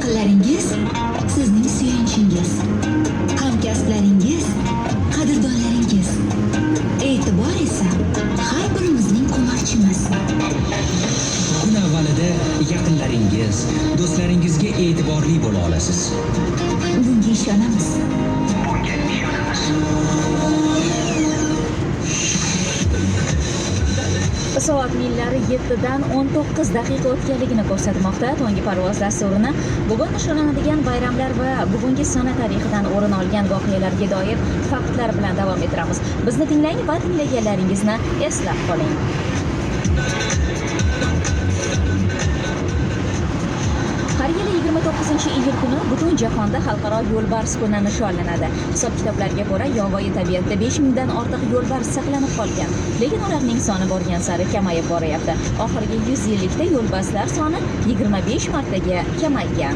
Yaqinlaringiz sizning suyanchingiz, hamkasblaringiz, qadrdonlaringiz. E'tibor esa har birimizning ko'makchimiz. Kun avvalida yaqinlaringiz, do'stlaringizga e'tiborli bo'la olasiz. Bunga ishonamiz. Soat millari 7dan 19 daqiqa o'tganligini ko'rsatmoqda. Tungi parvoz dasturini bugun nishonlanadigan bayramlar va bugungi sana tarixidan o'rin olgan voqealarga doir faktlar bilan davom ettiramiz. Bizni tinglang va tinglaganlaringizni eslab qoling. Har yili 29-iyul kuni butun jahonda xalqaro yo'lbars kuni nishonlanadi. Hisob-kitoblarga ko'ra, yovvoyi tabiatda 5000 dan ortiq yo'lbars saqlanib qolgan, lekin ularning soni borgan sari kamayib boryapti. Oxirgi 100 yillikda yo'lbarslar soni 25 martaga kamaygan.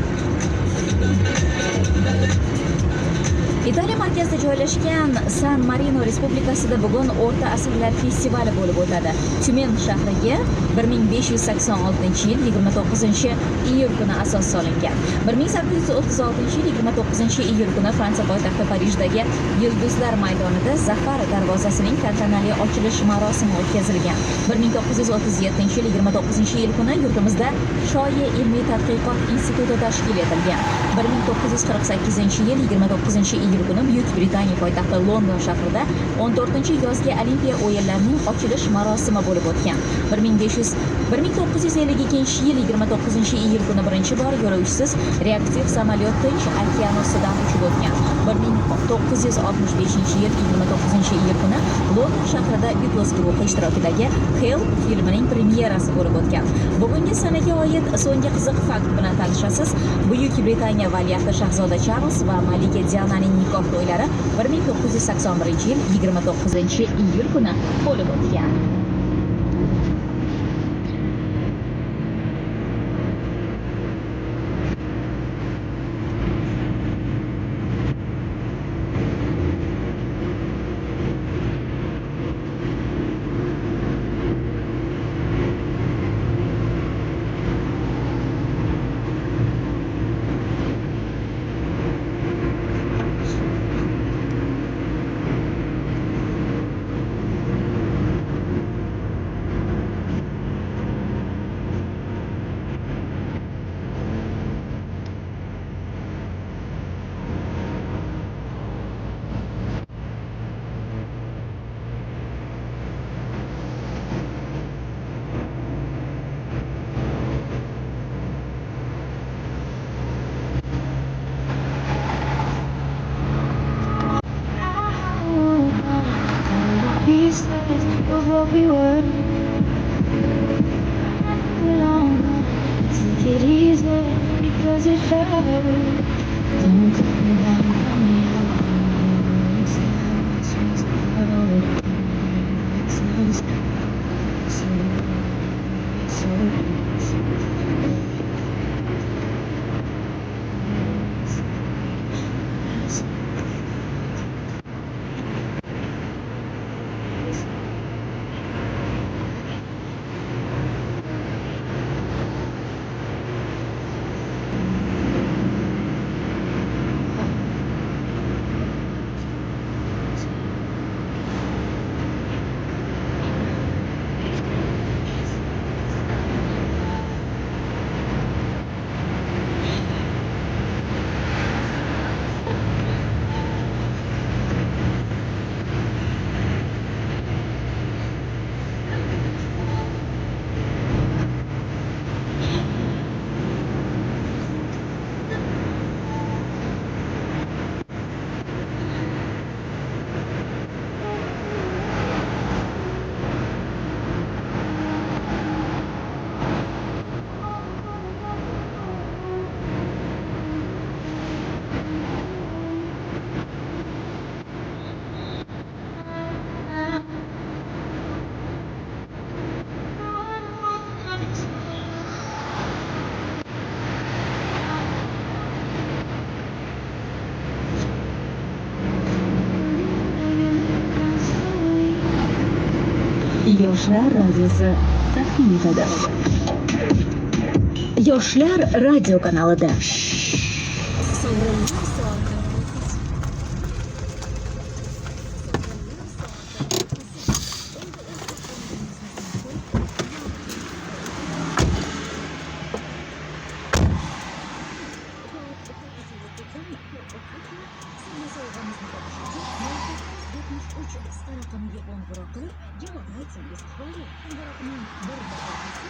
Italiya markazida joylashgan San Marino Respublikasida bugun O'rta asrlar festivali bo'lib o'tadi. Tyumen shahriga 1586-yil 29-iyul kuni asos solingan. 1836-yil 29-iyul kuni Fransiya poytaxti Parijdagi Yulduzlar maydonida Zafar darvozasining tantanali ochilish marosimi o'tkazilgan. 1937-yil 29-iyul kuni yurtimizda Shoyi ilmiy tadqiqot instituti tashkil etilgan. 1948-yil 29-iyul kuni Buyuk Britaniya poytaxti London shahrida 14-yozgi Olimpiya o'yinlarining ochilish marosimi bo'lib o'tgan. 1952-yil 29-iyul kuni birinchi bor yo'lovchisiz reaktiv samolyot Tinch okean ostidan uchib o'tgan. 1965-yil 29-iyul kuni London shahrida Beatles guruhi ishtirokidagi Help filmining premyerasi bo'lib o'tgan. Bugungi sanaga oid so'nggi qiziq fakt bilan tanishasiz. Buyuk Britaniya valiahdi shahzoda Charles va malika Diananing nikoh to'ylari 1981-yil 29-iyul kuni bo'lib o'tgan. Of what we were take it easy because it felt don't tell me how you got me Yoshlar radiosi taqdim etadi. Yoshlar radio kanalida Sovrinlar soati. Raqamiga qo'ng'iroq qilib javob aytsangiz kifoya. Qo'ng'iroqning bir daqiqasi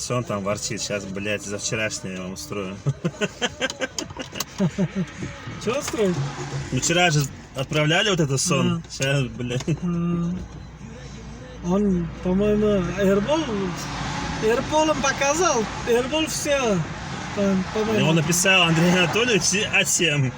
Все, он там ворчит. Сейчас, блядь, за вчерашнее я вам устрою. Что строить? Ну, вчера же отправляли вот этот сон. Сейчас, блядь. Он, по-моему, Эрбол им показал. Эрбол все. Он По-моему. написал Андрей Анатольевич А7.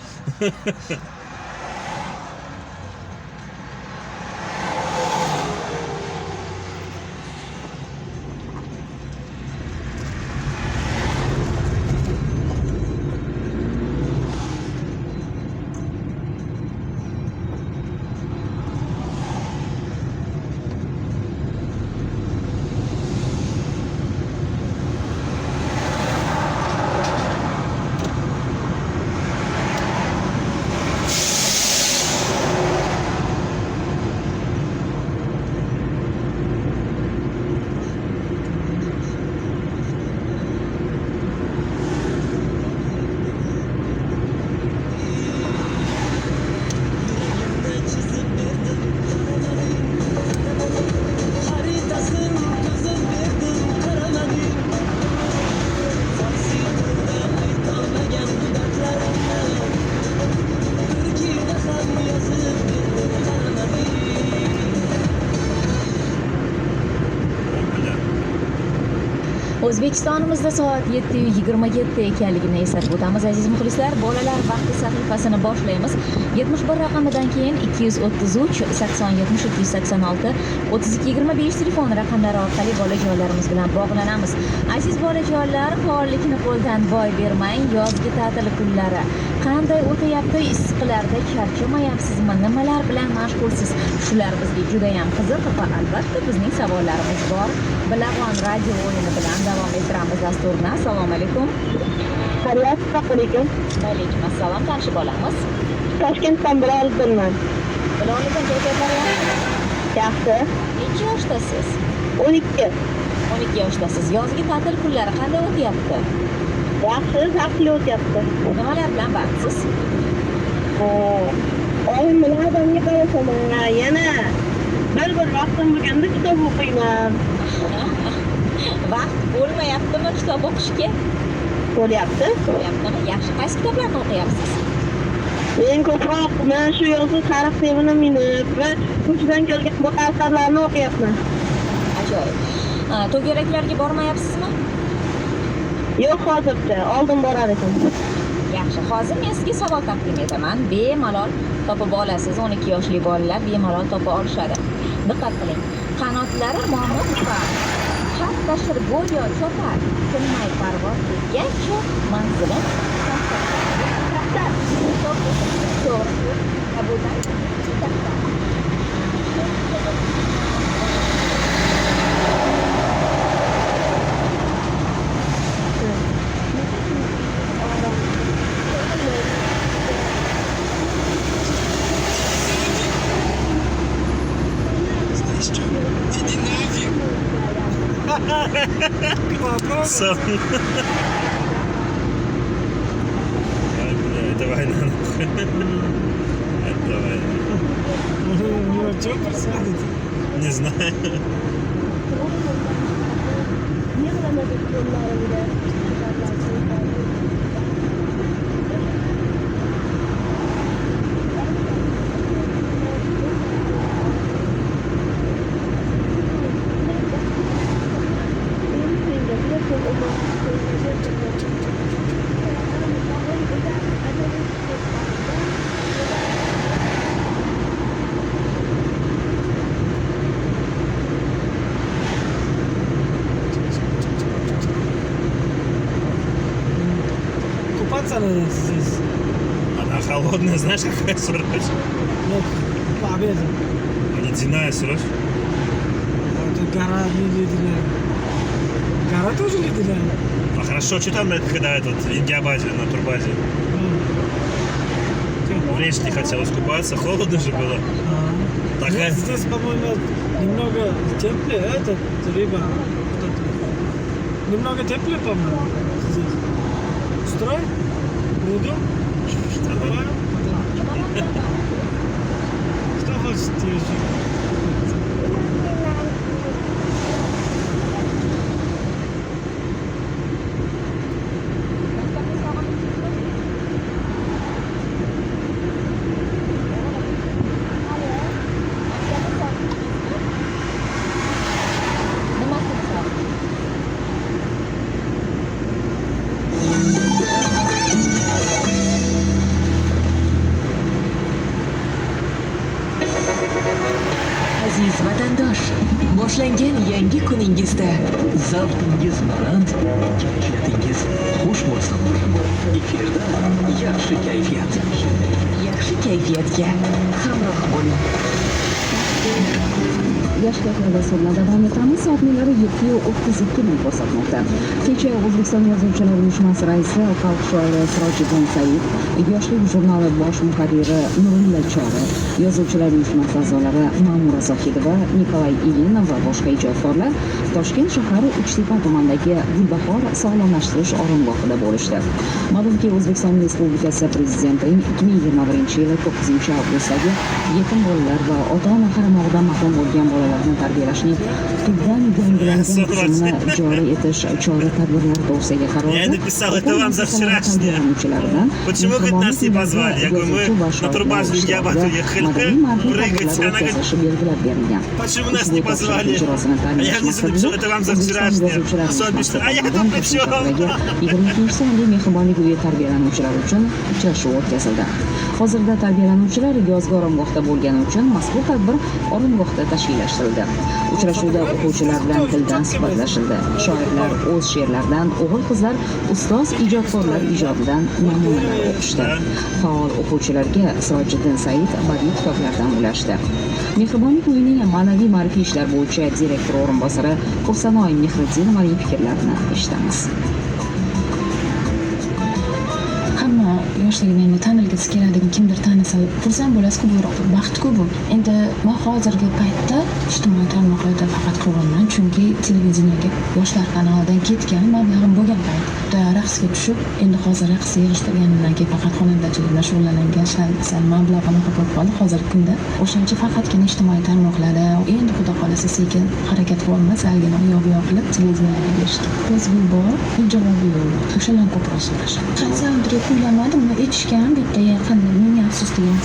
O'zbekistonimizda soat 7:27 ekanligini eslatib o'tamiz. Aziz muxlislar, bolalar vaqti sahifasini boshlaymiz. 71 raqamidan keyin 233 80 70 286 32 25 telefon raqamlari orqali bolajonlarimiz bilan bog'lanamiz. Aziz bolajonlar, faollikni qo'ldan boy bermang. Yozgi ta'til kunlari qanday o'tayapti? Issiqlarda charchamayapsizmi? Nimalar bilan mashg'ulsiz? Shular bizga juda ham qiziq va albatta bizning savollarimiz bor. Bilag'on radio o'yini bilan davom ettiramiz dasturni. Assalomu alaykum. Assalomu alaykum. Va alaykum assalom. Tanishib olamiz. Toshkentdan Biloliddinman. Biloliddin, kayfiyatlari Yaxshi. necha yoshdasiz? 12. 12 yoshdasiz. Yozgi ta'til kunlari qanday o'tyapti? Yaxshi, zavqli o'tyapti. Nimalar bilan bandsiz? Oyim bilan odamga qarasaman. Yana bir vaqtim bo'lganda kitob o'qiyman. Bo'lmayaptimi kitob o'qishga? Bo'lyapti. Bo'lyaptimi? Yaxshi. Qaysi kitoblarni o'qiyapsiz? Men ko'proq mana shu yozgi tarix sevini minib va ko'chdan kelgan bu asarlarni o'qiyapman. Ajoyib. To'garaklarga bormayapsizmi? Yo'q hozircha, oldin borar edim. Yaxshi. Hozir men sizga savol taqdim etaman. Bemalol topib olasiz. 12 yoshli bolalar bemalol topa olishadi. Diqqat qiling. Qanotlari mo'min va har tashir go'yo chopar. Tinmay parvoz etgancha manzilin to'g'ri. Qabudan Сон. Ай, бля, это война. Это война. Ну, что происходит? Не знаю. Купаться надо здесь. Она холодная, знаешь, какая срочь? Нет, по обеду. Ледяная срочь. А тут гора не ледяная. Гора тоже ледяная. А хорошо, что там, когда этот, в Индиабаде, на турбазе? В речке хотелось купаться, холодно же было. Такая... Здесь, по-моему, немного теплее, этот рыба. Немного теплее, по-моему, здесь. Строй? Буду? Давай. Что хочешь еще? Aziz vatandosh, boshlangan yangi kuningizda zavqingiz baland, kayfiyatingiz xush bo'lsin. Efirda yaxshi kayfiyat. Yaxshi kayfiyatga hamroh bo'ling. Yosh kayfiyatda so'rna davom etamiz. Soatnilari 7:32 ko'rsatmoqda. Kecha O'zbekiston Yozuvchilar uyushmasi raisi, xalq shoiri Sirojiddin Said, Yoshlik jurnali bosh muharriri Nurilla Chori, Yozuvchilar uyushmasi a'zolari Ma'mura Zohidova, Nikolay Ilin va boshqa ijodkorlar Toshkent shahri Uchtepa tumanidagi Gulbahor sog'lomlashtirish oromgohida bo'lishdi. Ma'lumki, O'zbekiston Respublikasi Prezidentining 2021-yil 9-avgustdagi yetim bolalar va ota-ona qaramog'idan mahrum bo'lgan bolalarni tarbiyalashning tubdan yangilangan tizimini joriy etish chora-tadbirlari to'g'risidagi qarorda Я написал, это вам за вчерашнее. Почему, говорит, нас не позвали? Я говорю, мы на турбазу в Индиабад уехали прыгать. Она говорит, почему нас не позвали? А я внизу напишу, это вам за вчерашнее. А сон пишет, а я тут при чем? 22-sonli mehribonlik uyi tarbiyalanuvchilari uchun uchrashuv o'tkazildi. Hozirda tarbiyalanuvchilar yozgi oromgohda bo'lgani uchun mazkur tadbir oromgohda tashkillashtirildi. Uchrashuvda o'quvchilar bilan tildan suhbatlashildi. Shoirlar o'z she'rlaridan, o'g'il-qizlar ustoz ijodkorlar ijodidan namunalar o'qishdi. Faol o'quvchilarga Sirojiddin Said badiiy kitoblardan ulashdi. Mehribonlik uyining ma'naviy ma'rifiy ishlar bo'yicha direktor o'rinbosari Hursanoy Mehriddinovaning fikrlarini eshitamiz. Hamma yoshligida endi tanilgisi keladigan kimdir tanisa xursand bo'lasiz-ku, bu baxtku bu. Endi men hozirgi paytda ijtimoiy tarmoqlarda faqat ko'raman, chunki televideniyega yoshlar kanalidan ketgan mablag'im bo'lgan paytda raqsga tushib, endi hozir raqs yig'ishtirganimdan keyin faqat xonandachilik bilan shug'ullangan sal mablag' anaqa bo'lib qoldi hozirgi kunda. O'shancha faqatgina ijtimoiy tarmoqlarda endi xudo xolasa sekin harakat qilaman, salgina yo'q qilib televideniyega berishga. O'zim bor, ijobiy yo'l. O'shalarni ko'proq so'rashadi. Soundtrack kuylamadim, uni aytishgan bitta yaqin ming afsus degan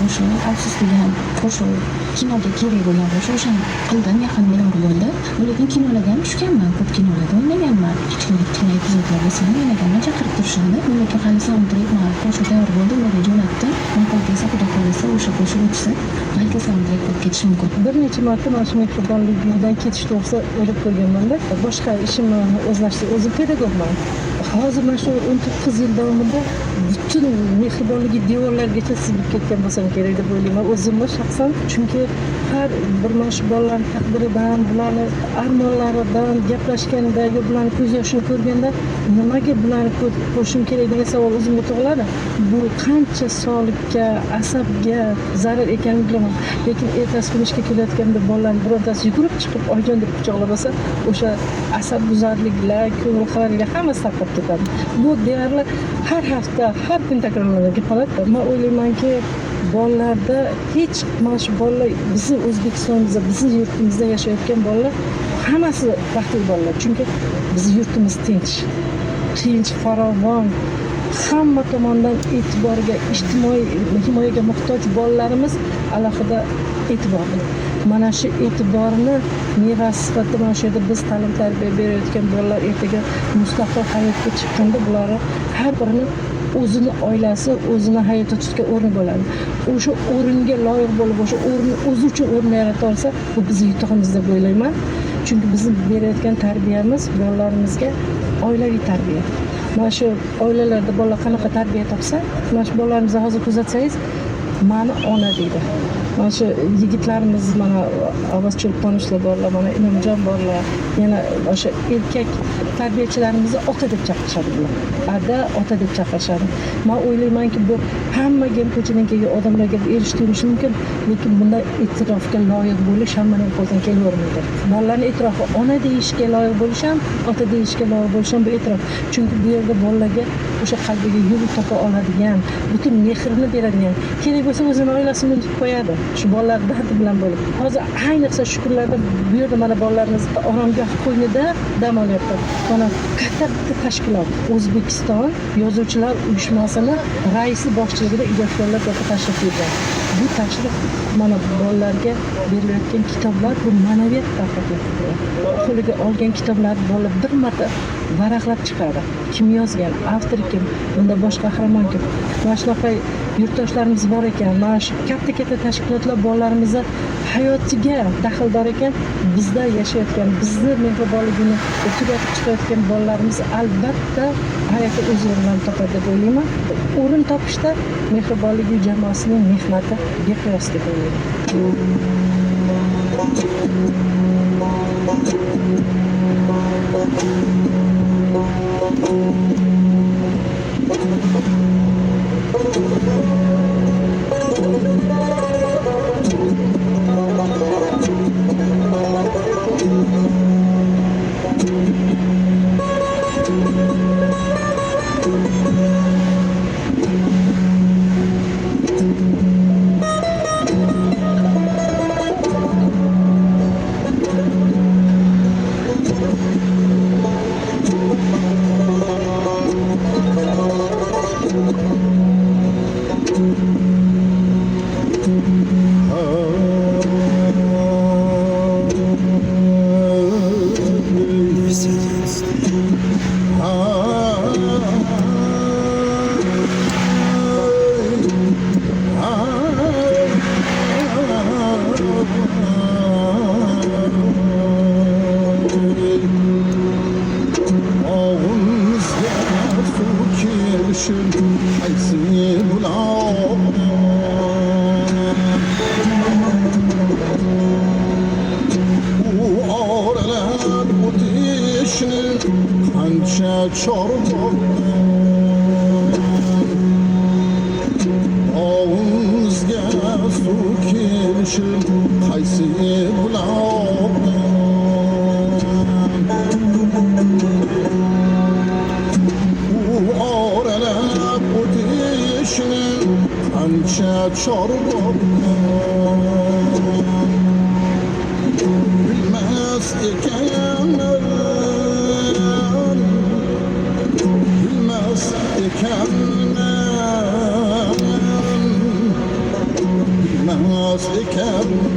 qo'shiq kinoga kerak bo'lgan qo'shiq o'shani qildim, yaqin me'yori bo'ldi. Lekin kinolarga ham tushganman, ko'p kinolarda o'ynaganman. Kichkina epizodlar bo'lsa ham o'ynaganman, chaqirib turishadi. Lekin hali soundtrack qo'shiq tayyor bo'ldi, ularga jo'natdim. Ma'qul kelsa, xudo xohlasa o'sha qo'shiq o'tsa, balki soundtrack bo'lib ketishi mumkin. Bir necha marta mana shu mehribonlikdan ketish to'g'risida o'ylab ko'rganman-da. Boshqa ishimni o'zlashtirib, o'zim pedagogman. Hozir mana shu 19 yil davomida butun mehribonlik devorlarigacha singib ketgan bo'lsam kerak deb o'ylayman o'zimni shaxsan. Chunki har bir mana shu bolalarning taqdiridan, bularning armonlaridan gaplashganda, yo bularni ko'z yoshini ko'rganda nimaga bularni qo'shim kerak degan savol o'zimga tug'iladi. Bu qancha sog'likka, asabga zarar ekanini bilaman. Lekin ertasi kuni ishga kelayotganda bolalarning birontasi yugurib chiqib oyijon deb quchoqlab olsa, o'sha asabbuzarliklar, ko'ngil xavarliklar hammasi tarqab ketadi. Bu deyarli har hafta, har kun takrorlanadigan holat. Men o'ylaymanki, bolalarda hech mana shu bolalar bizning O'zbekistonimizda, bizning yurtimizda yashayotgan bolalar hammasi baxtli bolalar. Chunki bizning yurtimiz tinch, farovon, hamma tomonidan e'tiborga, ijtimoiy himoyaga muhtoj bolalarimiz alohida e'tiborli. Mana shu e'tiborni mevasi sifatida mana shu yerda biz ta'lim tarbiya berayotgan bolalar ertaga mustaqil hayotga chiqqanda bular har birini o'zini oilasi, o'zini hayotda tutgan o'rni bo'ladi. O'sha o'ringa loyiq bo'lib, o'sha o'rni o'zi uchun o'rni yarata olsa, bu bizning yutug'imiz deb o'ylayman. Chunki bizim berayotgan tarbiyamiz bolalarimizga oilaviy tarbiya. Mana shu oilalarda bolalar qanaqa tarbiya topsa, mana shu bolalarimizni hozir kuzatsangiz, mani ona deydi. Mana shu yigitlarimiz, mana Abbos Cho'lponovlar borlar, mana Inomjon borlar, yana o'sha erkak tarbiyachilarimizni ota deb chaqirishadi bular. Ada ota deb chaqirishadi. Men o'ylaymanki, bu hammaga ko'chadan kelgan odamlarga erishtirish mumkin, lekin bunda e'tirofga loyiq bo'lish hammaning qo'lidan kelavermaydi. Bolalarning e'tirofi ona deyishga loyiq bo'lish ham, ota deyishga loyiq bo'lish ham bu e'tirof. Chunki bu yerda bolalarga o'sha qalbiga yo'l topa oladigan, butun mehrni beradigan, kerak bo'lsa o'zini oilasini unutib qo'yadi. Shu bolalar dardi bilan bo'lib. Hozir ayniqsa shukurlarda bu yerda mana bolalarimiz oromgoh qo'ynida dam olyapti. Mana katta tashkilot O'zbekiston Yozuvchilar uyushmasini raisi boshchiligida ijodkorlar to'planib tashrif buyurgan. Bu tashrif mana bolalarga berilayotgan kitoblar, bu ma'naviyat tarqatmoqda. Qo'liga olgan kitoblar bola bir marta varaqlab chiqadi. Kim yozgan, avtor kim, bunda bosh qahramon kim. Mana shunaqa yurtdoshlarimiz bor ekan. Mana shu katta tashkilotlar bolalarimizni hayotiga daxldor ekan. Bizda yashayotgan, bizni mehribonligini tugatib chiqayotgan bolalarimiz albatta hayotda o'z o'rnini topadi deb o'ylayman. O'rin topishda mehribonlik jamoasining mehnati beqiyos deb yeşil qaysi buloqni u oralab o'tishni qancha chorvoqni bilmas ekanman bilmas ekanman bilmas ekanman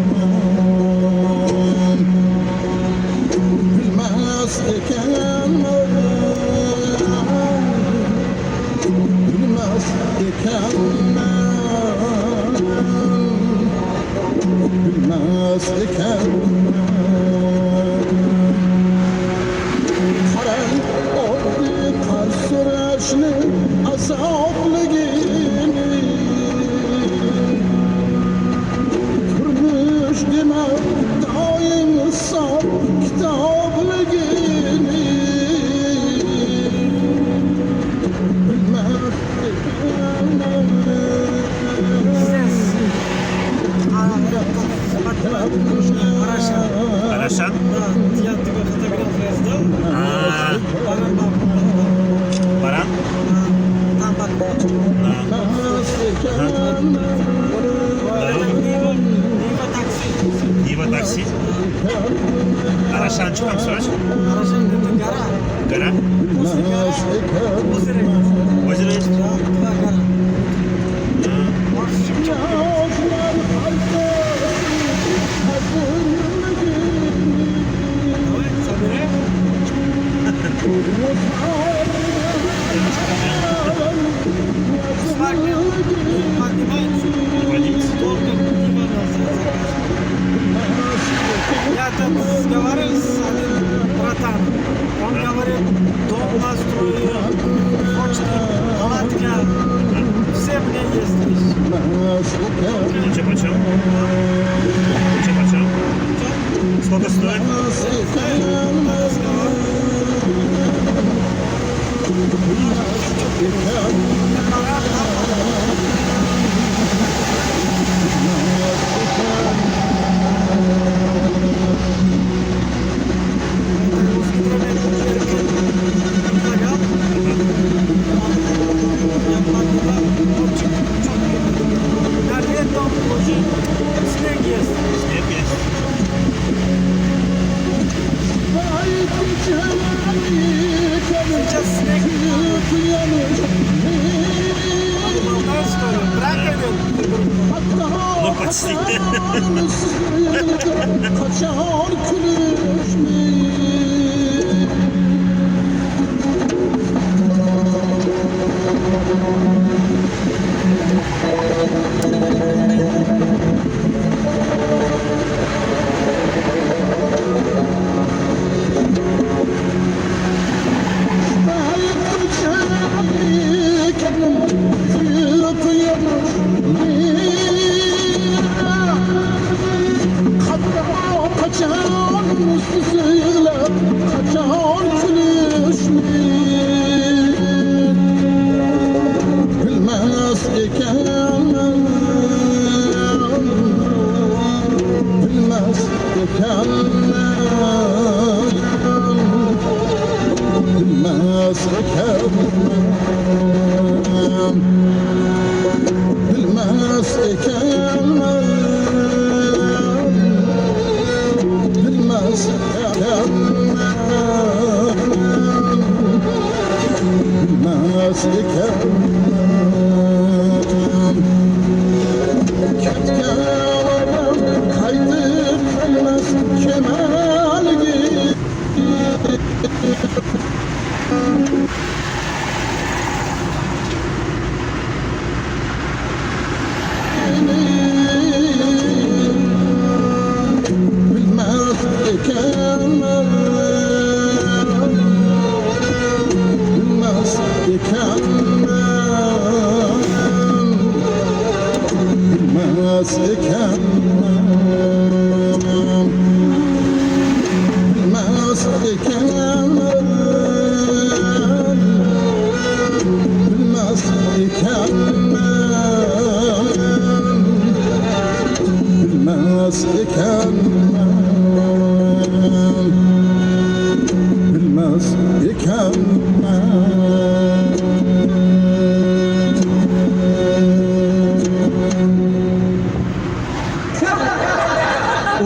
bilmas ekanman bilmas ekanman bilmas ekanman qarang oddiy qarz so'rashni azobligini turmush demak doim hisob kitobligini bilmas ekanman Qarashan? Teatrga fotografiyasida Baran? Niva taksi. Qarashan chiqam so'rash. Gara? Ozere. Я там разговаривал с одним братаном. Он говорит, дом построю, почта, палатка, все мне есть вещи. Ничего почем? Ничего почем? Сколько стоит? На летом уже снег есть. Снег есть. Сейчас снег. Знаешь, что ли? Брак идет. Ну, почти.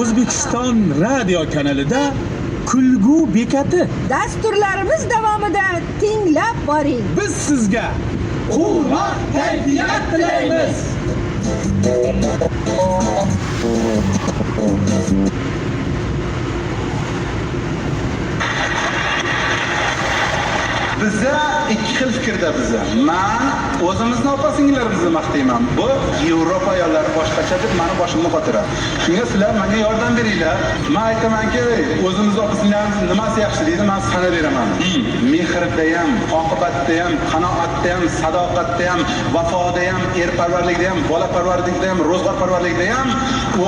O'zbekiston radio kanalida kulgu bekati. Dasturlarimiz davomida tinglab boring. Biz sizga quvvat kayfiyat tilaymiz. Bizda ikki xil fikrda biza. Men o'zimizni opa-singillarimizni maqtayman. Bu Yevropa ayollari boshqacha deb meni boshimni qotiradi. Shunga sizlar menga yordam beringlar. Men aytamanki, o'zimizni opa-singillarimiz nimasi yaxshi deydi, men sanab beraman. Mehrda ham, oqibatda ham, qanoatda ham, sadoqatda ham, vafoda ham, erparvarlikda ham, bolaparvarlikda ham, ro'zg'orparvarlikda ham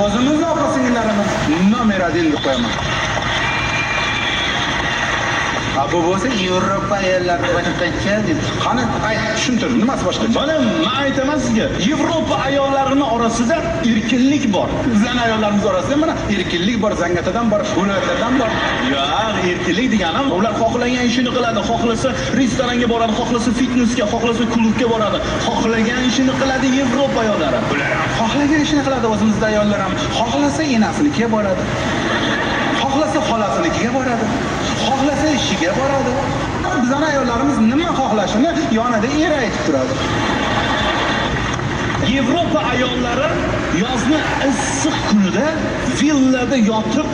o'zimizni opa-singillarimiz nomer 1 deb qo'yaman. Bu bo'lsa Yevropa ayollari boshqacha deb. Qani ayt, tushuntir, nimasi boshqacha? Mana men aytaman sizga, Yevropa ayollarining orasida erkinlik bor. Bizning ayollarimiz orasida mana erkinlik bor, zangatadan bor, viloyatlardan bor. Yo'q, erkinlik deganim ular xohlagan ishini qiladi, xohlasa restoranga boradi, xohlasa fitnesga, xohlasa klubga boradi, xohlagan ishini qiladi Yevropa ayollari. Ular xohlagan ishini qiladi, o'zimizda ayollar ham xohlasa enasinikiga boradi. Xohlasa xolasinikiga boradi. Xohlasa ishiga boradi. Bizning ayollarimiz nima xohlashini yonida er aytib turadi. Yevropa ayollari yozni issiq kunida villada yotib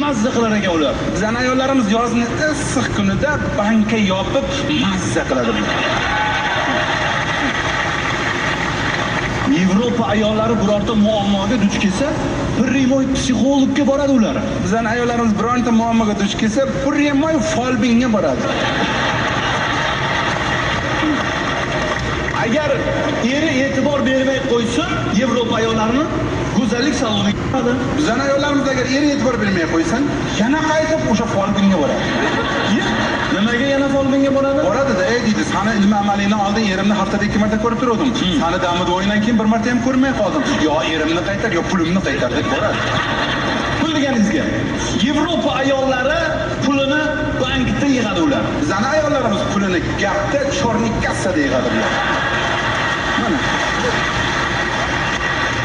mazza qilar ekan ular. Bizning ayollarimiz yozni issiq kunida banka yopib mazza qiladi. Yevropa ayollari birorta muammoga duch kelsa, primoy psixologga boradi ular. Bizning ayollarimiz birorta muammoga duch kelsa, primoy folbingga boradi. Agar eri e'tibor bermay qo'ysa, Yevropa ayollarini go'zallik saloniga boradi. Bizning ayollarimiz agar eri e'tibor bermay qo'ysa, yana qaytib o'sha folbingga boradi. Nimaga yana folbingga boradi? Boradi-da, deydi, "Sani ilm amalingdan oldin erimni haftada 2 marta ko'rib turdim. Sani damida o'yindan keyin 1 marta ham ko'rmay qoldim. Yo erimni qaytar, yo pulimni qaytar" deb boradi. Pul deganingizga, Yevropa ayollari pulini bankda yig'adi ular. Bizning ayollarimiz pulini gapda chornik kassada yig'adi. Mana